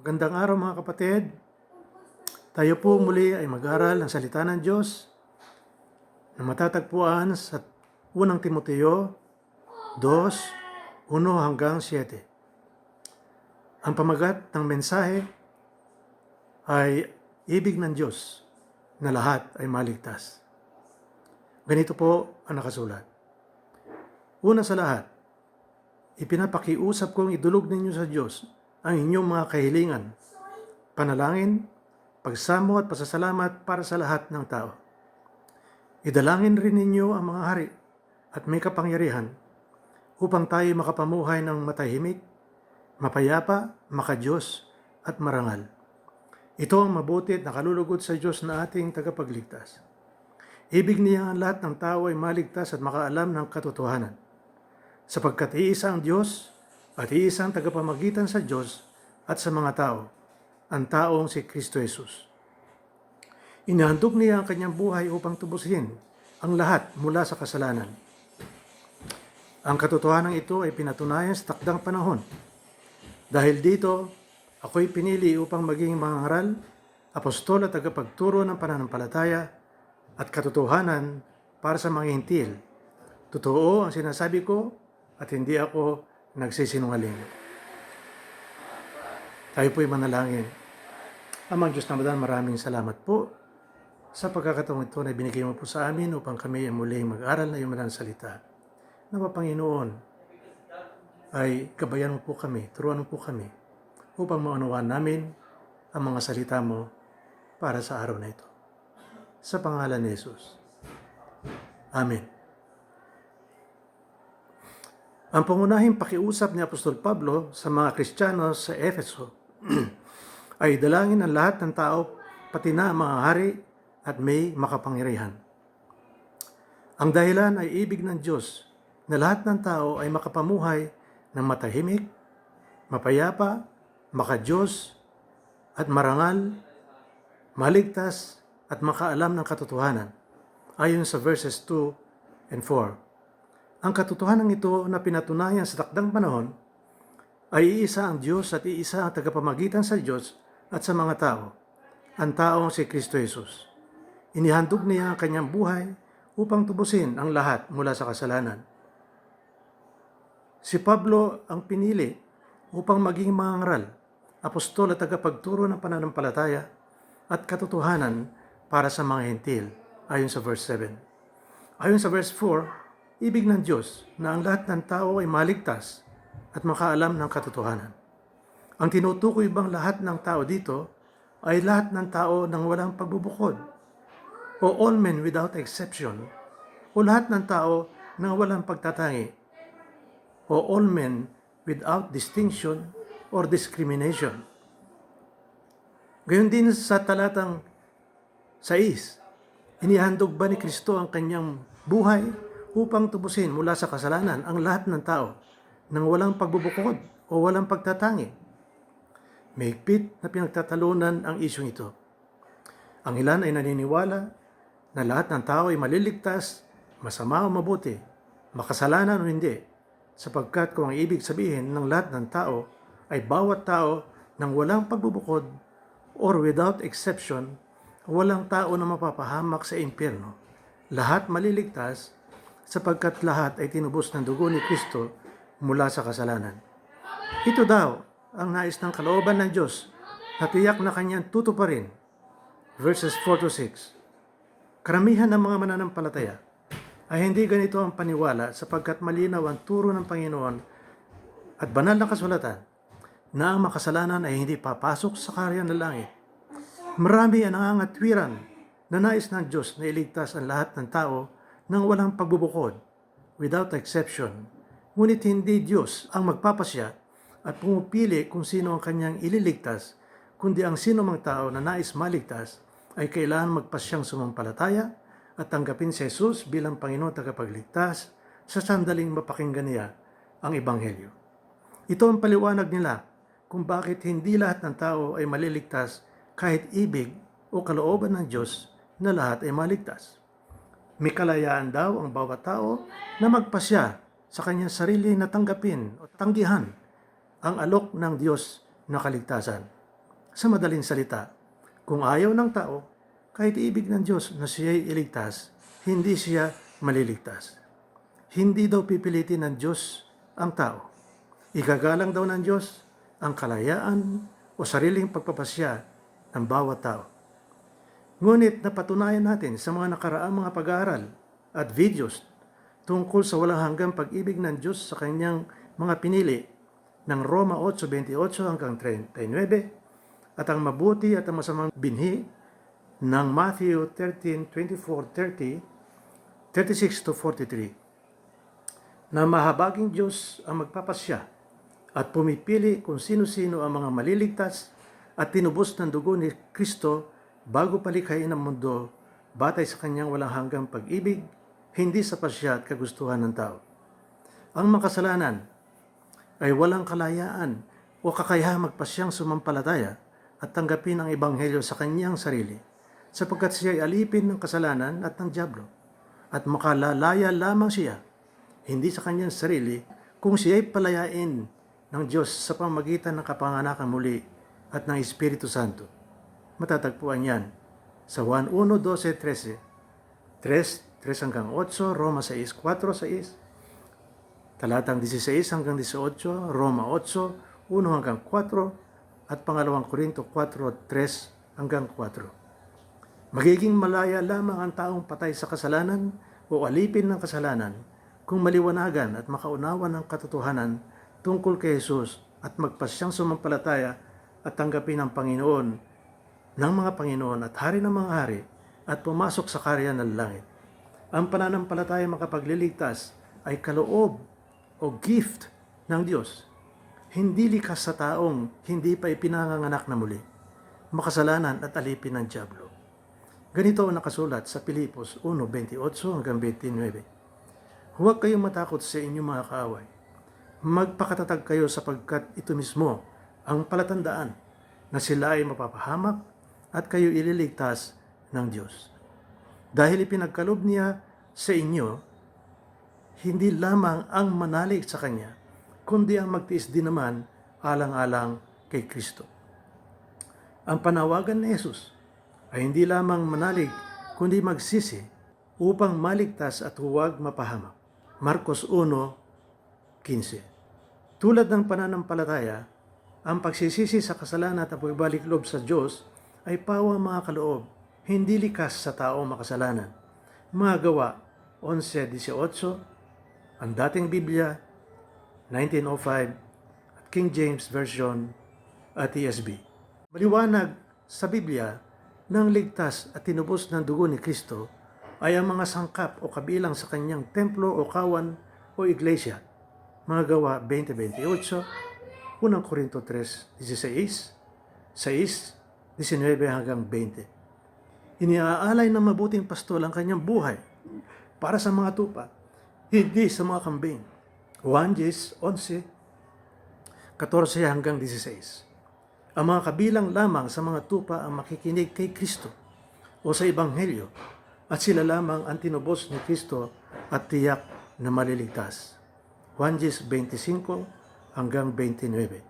Gandang araw mga kapatid. Tayo po muli ay mag-aral ng salita ng Diyos na matatagpuan sa unang Timoteo 2, 1 hanggang 7. Ang pamagat ng mensahe ay ibig ng Diyos na lahat ay maligtas. Ganito po ang nakasulat. Una sa lahat, ipinapakiusap kong idulog ninyo sa Diyos ang inyong mga kahilingan, panalangin, pagsamo at pasasalamat para sa lahat ng tao. Idalangin rin ninyo ang mga hari at may kapangyarihan upang tayo makapamuhay ng matahimik, mapayapa, makadiyos at marangal. Ito ang mabuti at nakalulugod sa Diyos na ating tagapagligtas. Ibig niya ang lahat ng tao ay maligtas at makaalam ng katotohanan. Sapagkat iisa ang Diyos at iisang tagapamagitan sa Diyos at sa mga tao, ang taong si Kristo Jesus. Inahandog niya ang kanyang buhay upang tubusin ang lahat mula sa kasalanan. Ang katotohanan ito ay pinatunayan sa takdang panahon. Dahil dito, ako'y pinili upang maging mangangaral, apostol at tagapagturo ng pananampalataya at katotohanan para sa mga hintil. Totoo ang sinasabi ko at hindi ako nagsisinungaling. Tayo po'y manalangin. Amang Diyos na maraming salamat po sa pagkakataong ito na binigay mo po sa amin upang kami ay muling mag-aral na iyong malang salita. Nawa Panginoon ay gabayan mo po kami, turuan mo po kami upang maunawaan namin ang mga salita mo para sa araw na ito. Sa pangalan ni Jesus. Amen. Ang pangunahing pakiusap ni Apostol Pablo sa mga Kristiyano sa Efeso ay dalangin ang lahat ng tao, pati na mga hari at may makapangyarihan. Ang dahilan ay ibig ng Diyos na lahat ng tao ay makapamuhay ng matahimik, mapayapa, makadiyos at marangal, maligtas at makaalam ng katotohanan, ayon sa verses 2 and 4. Ang katotohanan ito na pinatunayan sa takdang panahon ay iisa ang Diyos at iisa ang tagapamagitan sa Diyos at sa mga tao, ang taong si Kristo Jesus. Inihandog niya ang kanyang buhay upang tubusin ang lahat mula sa kasalanan. Si Pablo ang pinili upang maging mangangaral, apostol at tagapagturo ng pananampalataya at katotohanan para sa mga hentil, ayon sa verse 7. Ayon sa verse 4, ibig ng Diyos na ang lahat ng tao ay maligtas at makaalam ng katotohanan. Ang tinutukoy bang lahat ng tao dito ay lahat ng tao ng walang pagbubukod, o all men without exception, o lahat ng tao ng walang pagtatangi, o all men without distinction or discrimination. Gayon din sa talatang 6, inihandog ba ni Kristo ang kanyang buhay upang tubusin mula sa kasalanan ang lahat ng tao nang walang pagbubukod o walang pagtatangi? Mahigpit na pinagtatalunan ang isyong ito. Ang ilan ay naniniwala na lahat ng tao ay maliligtas, masama o mabuti, makasalanan o hindi, sapagkat kung ang ibig sabihin ng lahat ng tao ay bawat tao nang walang pagbubukod or without exception, walang tao na mapapahamak sa impyerno, lahat maliligtas sapagkat lahat ay tinubos ng dugo ni Kristo mula sa kasalanan. Ito daw ang nais ng kalooban ng Diyos na tiyak na kanyang tutuparin. Verses 4-6. Karamihan ng mga mananampalataya ay hindi ganito ang paniwala sapagkat malinaw ang turo ng Panginoon at banal na kasulatan na ang makasalanan ay hindi papasok sa kaharian ng langit. Marami ang nangangatwiran na nais ng Diyos na iligtas ang lahat ng tao nang walang pagbubukod, without exception. Ngunit hindi Diyos ang magpapasya at pumupili kung sino ang kanyang ililigtas, kundi ang sino mang tao na nais maligtas ay kailangan magpasyang sumampalataya at tanggapin si Jesus bilang Panginoon tagapagligtas sa sandaling mapakinggan niya ang Ebanghelyo. Ito ang paliwanag nila kung bakit hindi lahat ng tao ay maliligtas kahit ibig o kalooban ng Diyos na lahat ay maligtas. May kalayaan daw ang bawat tao na magpasya sa kanyang sarili na tanggapin o tanggihan ang alok ng Diyos na kaligtasan. Sa madaling salita, kung ayaw ng tao, kahit ibig ng Diyos na siya'y iligtas, hindi siya maliligtas. Hindi daw pipilitin ng Diyos ang tao. Igagalang daw ng Diyos ang kalayaan o sariling pagpapasya ng bawat tao. Ngunit napatunayan natin sa mga nakaraang mga pag-aaral at videos tungkol sa walang hanggang pag-ibig ng Diyos sa kanyang mga pinili ng Roma 8:28 hanggang 39 at ang mabuti at ang masamang binhi ng Matthew 13:24-30, 36-43 na mahabaging Diyos ang magpapasya at pumipili kung sino-sino ang mga maliligtas at tinubos ng dugo ni Kristo bago palikhain ang mundo batay sa kanyang walang hanggang pag-ibig, hindi sa pasya at kagustuhan ng tao. Ang makasalanan ay walang kalayaan o kakayahang magpasyang sumampalataya at tanggapin ang ebanghelyo sa kanyang sarili, sapagkat siya ay alipin ng kasalanan at ng dyablo, at makalalaya lamang siya, hindi sa kanyang sarili, kung siya ay palayain ng Diyos sa pamamagitan ng kapanganakan muli at ng Espiritu Santo. Matatagpuan yan sa Juan 1:12-13, 3 hanggang 8, Roma 6:4-6, talatang 16 hanggang 18, Roma 8, 1 hanggang 4, at pangalawang Korinto 4, 3 hanggang 4. Magiging malaya lamang ang taong patay sa kasalanan o alipin ng kasalanan kung maliwanagan at makaunawa ng katotohanan tungkol kay Jesus at magpasyang sumampalataya at tanggapin ang Panginoon ng mga Panginoon at Hari ng mga Hari at pumasok sa kaharian ng langit. Ang pananampalataya makapagliligtas ay kaloob o gift ng Diyos, hindi likas sa taong hindi pa ipinanganganak na muli, makasalanan at alipin ng dyablo. Ganito ang nakasulat sa Pilipos 1:28 hanggang 29. Huwag kayong matakot sa inyong mga kaaway. Magpakatatag kayo sapagkat ito mismo ang palatandaan na sila ay mapapahamak at kayo ililigtas ng Diyos. Dahil ipinagkaloob niya sa inyo hindi lamang ang manalig sa Kanya, kundi ang magtiis din naman alang-alang kay Kristo. Ang panawagan ni Jesus ay hindi lamang manalig, kundi magsisi upang maligtas at huwag mapahamak. Marcos 1:15. Tulad ng pananampalataya, ang pagsisisi sa kasalanan at pagbalik loob sa Diyos ay pawang mga kaloob, hindi likas sa taong makasalanan. Mga Gawa 11:18, ang dating Biblia 1905 at King James Version at ESV. Maliwanag sa Biblia nang ligtas at tinubos ng dugo ni Kristo ay ang mga sangkap o kabilang sa kanyang templo o kawan o iglesia. Mga Gawa 20:28, 1 Korinto 3:16, 6:19 hanggang 20. Iniaalay ng mabuting pastol ang kanyang buhay para sa mga tupa, hindi sa mga kambing. 1 Jes 11:14 hanggang 16. Ang mga kabilang lamang sa mga tupa ang makikinig kay Kristo o sa Ebanghelyo, at sila lamang ang tinubos ni Kristo at tiyak na maliligtas. 1 Jes 25 hanggang 29.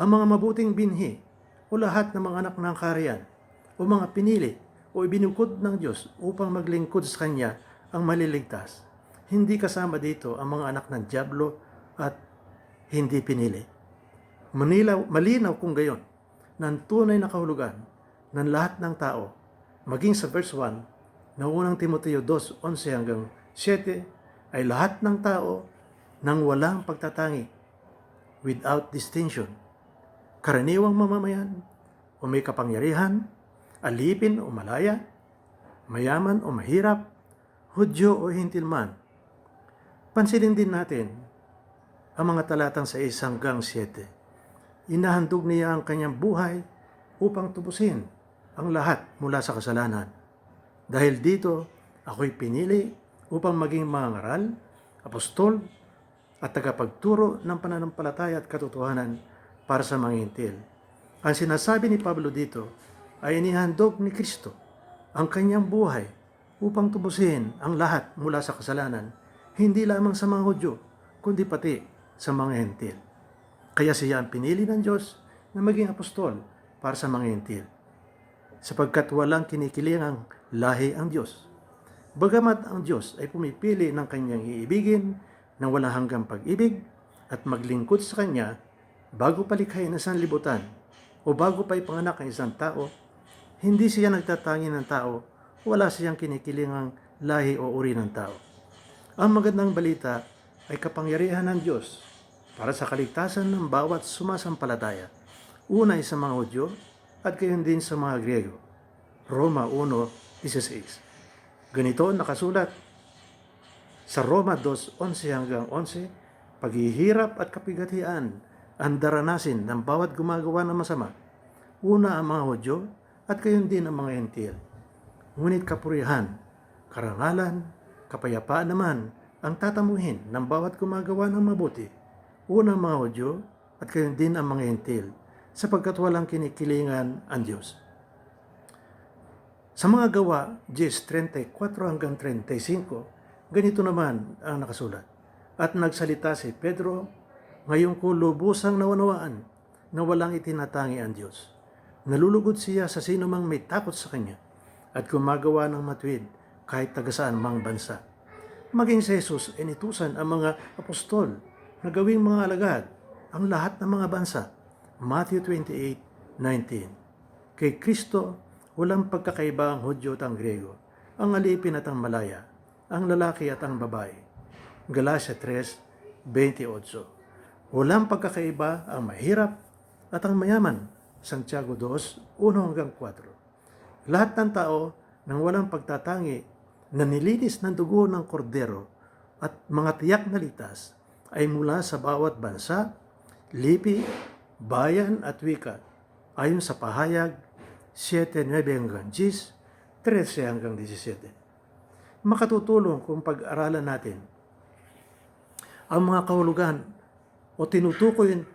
Ang mga mabuting binhi o lahat ng mga anak ng kaharian o mga pinili o ibinukod ng Diyos upang maglingkod sa Kanya ang maliligtas. Hindi kasama dito ang mga anak ng dyablo at hindi pinili. Malinaw kung gayon ng tunay na kahulugan ng lahat ng tao, maging sa verse 1 na unang Timoteo 2:11 hanggang 7, ay lahat ng tao nang walang pagtatangi, without distinction, karaniwang mamamayan o may kapangyarihan, alipin o malaya, mayaman o mahirap, Hudyo o hintil man. Pansinin din natin ang mga talatang 6 hanggang 7. Inahandog niya ang kanyang buhay upang tubusin ang lahat mula sa kasalanan. Dahil dito, ako'y pinili upang maging mangaral, apostol, at tagapagturo ng pananampalataya at katotohanan para sa mga hintil. Ang sinasabi ni Pablo dito ay inihandog ni Kristo ang kanyang buhay upang tubusin ang lahat mula sa kasalanan, hindi lamang sa mga Hudyo, kundi pati sa mga hentil. Kaya siya ang pinili ng Diyos na maging apostol para sa mga Hentil, sapagkat walang kinikilingang lahi ang Diyos. Bagamat ang Diyos ay pumipili ng kanyang iibigin ng walang hanggang pag-ibig at maglingkod sa Kanya bago palikhain ang sanlibutan o bago pa ipanganak ang isang tao, hindi siya nagtatangi ng tao, wala siyang kinikilingang lahi o uri ng tao. Ang magandang balita ay kapangyarihan ng Diyos para sa kaligtasan ng bawat sumasampalataya, una ay sa mga Hudyo at gayon din sa mga Griego. Roma 1:16. Ganito nakasulat sa Roma 2:11 hanggang 11, paghihirap at kapigatian ang daranasin ng bawat gumagawa ng masama. Una ang mga Hudyo at gayon din ang mga Hentil. Ngunit kapurihan, karangalan, kapayapaan naman ang tatamuhin ng bawat gumagawa ng mabuti. Una ang mga Hudyo at gayon din ang mga Hentil, sapagkat walang kinikilingan ang Diyos. Sa mga gawa, 10:34 hanggang 35, ganito naman ang nakasulat. At nagsalita si Pedro, ngayon ko lubusang naunawaan na walang itinatangi ang Diyos. Nalulugod siya sa sino mang may takot sa Kanya at gumagawa ng matuwid kahit tagasaan mang bansa. Maging si Jesus ay nitusan ang mga apostol na gawing mga alagad ang lahat ng mga bansa. Matthew 28:19. Kay Kristo, walang pagkakaiba ang Hudyo at ang Grego, ang alipin at ang malaya, ang lalaki at ang babae. Galatia 3:28. Walang pagkakaiba ang mahirap at ang mayaman. Santiago 2:1 hanggang 4. Lahat ng tao nang walang pagtatangi na nilinis ng dugo ng kordero at mga tiyak na litas ay mula sa bawat bansa, lipi, bayan at wika, ayon sa pahayag 7:9 hanggang 10, 13 hanggang 17. Makatutulong kung pag-aralan natin ang mga kahulugan o tinutukoy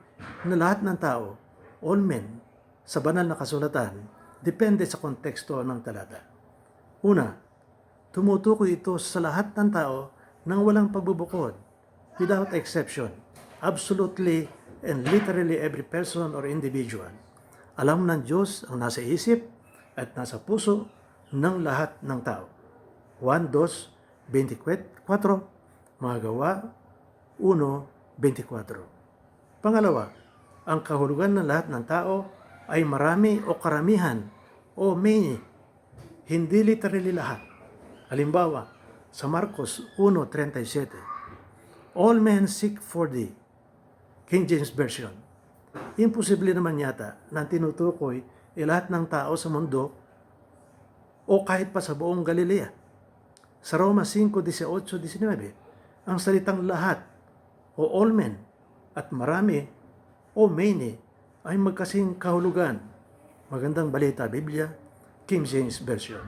na lahat ng tao, all men, sa banal na kasulatan, depende sa konteksto ng talata. Una, tumutukoy ito sa lahat ng tao nang walang pagbubukod, without exception, absolutely and literally every person or individual. Alam ng Diyos ang nasa isip at nasa puso ng lahat ng tao. 1:2:24, mga gawa 1:24. Pangalawa, ang kahulugan ng lahat ng tao ay marami o karamihan o many, hindi literally lahat. Halimbawa, sa Marcos 1:37, all men seek for thee, King James Version. Imposible naman yata na tinutukoy lahat ng tao sa mundo o kahit pa sa buong Galilea. Sa Roma 5:18-19, ang salitang lahat o all men at marami o many ay magkasing kahulugan. Magandang balita, Biblia, King James Version.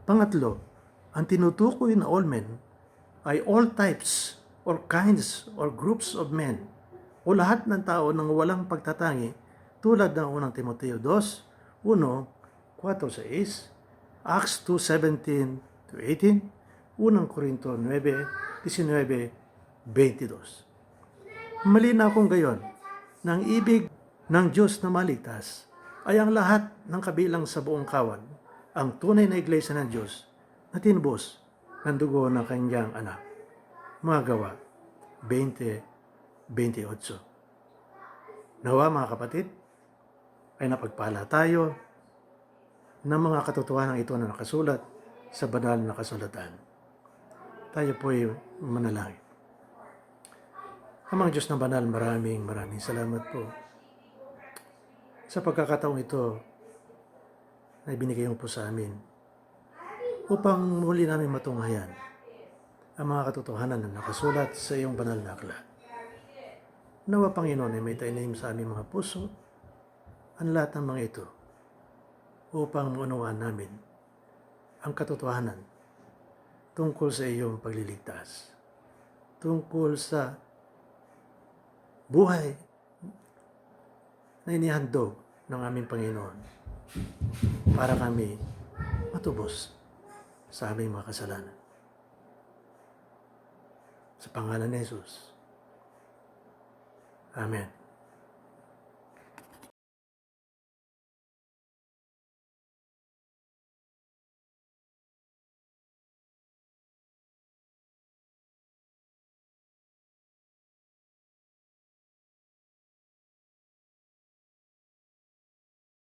Pangatlo, ang tinutukoy na all men ay all types or kinds or groups of men o lahat ng tao nang walang pagtatangi, tulad ng unang Timoteo 2:1-4-6, Acts 2:17-18, unang Korinto 9:19-22. Malinaw kung gayon na ang ibig ng Diyos na maligtas ay ang lahat ng kabilang sa buong kawan, ang tunay na iglesia ng Diyos na tinubos ng dugo ng kanyang anak. Mga gawa 20:28. Nawa mga kapatid, ay napagpala tayo ng mga katotohanan ito na nakasulat sa banal na kasulatan. Tayo po ay manalangin. Amang Diyos na banal, maraming salamat po sa pagkakataong ito na ibinigay mo po sa amin upang muli namin matunghayan ang mga katotohanan na nakasulat sa iyong banal na aklat. Nawa, Panginoon, ay may tanim sa aming mga puso ang lahat ng mga ito upang maunawaan namin ang katotohanan tungkol sa iyong pagliligtas, tungkol sa buhay na inihandog ng aming Panginoon para kami matubos sa aming mga kasalanan. Sa pangalan ni Jesus. Amen.